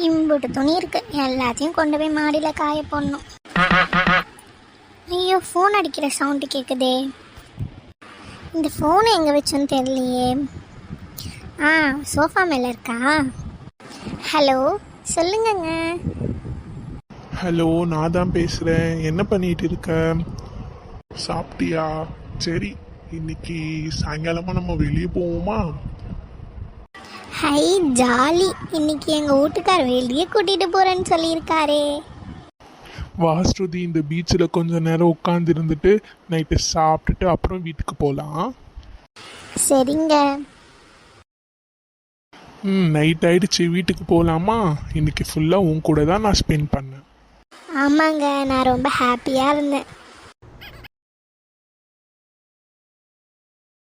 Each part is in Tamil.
இம்புட்டு துணி இருக்கு, எல்லாத்தையும் கொண்டு போய் மாடியில் காய போடணும். ஐயோ, ஃபோன் அடிக்கிற சவுண்டு கேட்குதே. இந்த ஃபோனை எங்கே வச்சோன்னு தெரியலையே. சோஃபா மேலே இருக்கா? ஹலோ, சொல்லுங்கங்க. ஹலோ, நான் தான் பேசுகிறேன். என்ன பண்ணிட்டு இருக்க? சாப்பிட்டியா? சரி, இன்னைக்கு சாயங்காலமாக நம்ம வெளியே போவோமா? High, jolly. இன்னைக்கு எங்கள் வீட்டுக்கார் வெளியே கூட்டிகிட்டு போகிறேன்னு சொல்லியிருக்காரே. வாஸ்ருதி, இந்த பீச்சில் கொஞ்சம் நேரம் உட்காந்து இருந்துட்டு நைட்டு சாப்பிட்டுட்டு அப்புறம் வீட்டுக்கு போகலாம். சரிங்க. நைட் ஆயிடுச்சு, வீட்டுக்கு போகலாமா? இன்னைக்கு ஃபுல்லாக உன் கூட தான் நான் ஸ்பெண்ட் பண்ணேன். ஆமாங்க, நான் ரொம்ப ஹாப்பியாக இருந்தேன்.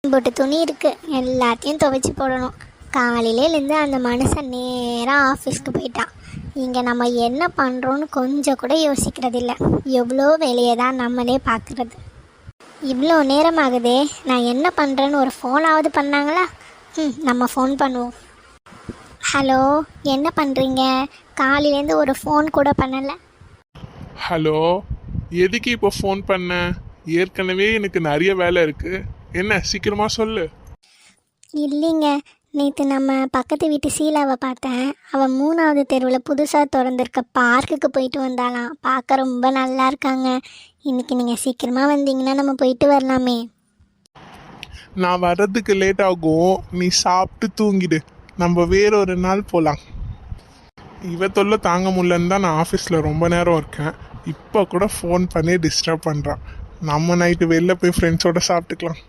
போட்டு துணி இருக்கு, எல்லாத்தையும் துவைச்சி போடணும். காலையிலேருந்து அந்த மனுஷன் நேராக ஆஃபீஸ்க்கு போயிட்டான். இங்கே நம்ம என்ன பண்ணுறோன்னு கொஞ்சம் கூட யோசிக்கிறதில்ல. எவ்வளோ வேலையை தான் நம்மளே பார்க்குறது. இவ்வளோ நேரம் ஆகுதே, நான் என்ன பண்ணுறேன்னு ஒரு ஃபோனாவது பண்ணாங்களா? நம்ம ஃபோன் பண்ணுவோம். ஹலோ, என்ன பண்ணுறீங்க? காலையிலேருந்து ஒரு ஃபோன் கூட பண்ணலை. ஹலோ, எதுக்கு இப்போ ஃபோன் பண்ண? ஏற்கனவே எனக்கு நிறைய வேலை இருக்குது. என்ன, சீக்கிரமாக சொல்லு. இல்லைங்க, நேற்று நம்ம பக்கத்து வீட்டு சீலாவை பார்த்தேன். அவள் 3வது தெருவில் புதுசாக திறந்துருக்க பார்க்குக்கு போயிட்டு வந்தாலாம். பார்க்க ரொம்ப நல்லா இருக்காங்க. இன்றைக்கி நீங்கள் சீக்கிரமாக வந்தீங்கன்னா நம்ம போயிட்டு வரலாமே. நான் வர்றதுக்கு லேட் ஆகும், நீ சாப்பிட்டு தூங்கிடு. நம்ம வேறொரு நாள் போகலாம். இவ தொல்லை தாங்க முடியலன்னு தான் நான் ஆஃபீஸில் ரொம்ப நேரம் இருக்கேன். இப்போ கூட ஃபோன் பண்ணி டிஸ்டர்ப் பண்ணுறான். நம்ம நைட்டு வெளில போய் ஃப்ரெண்ட்ஸோடு சாப்பிட்டுக்கலாம்.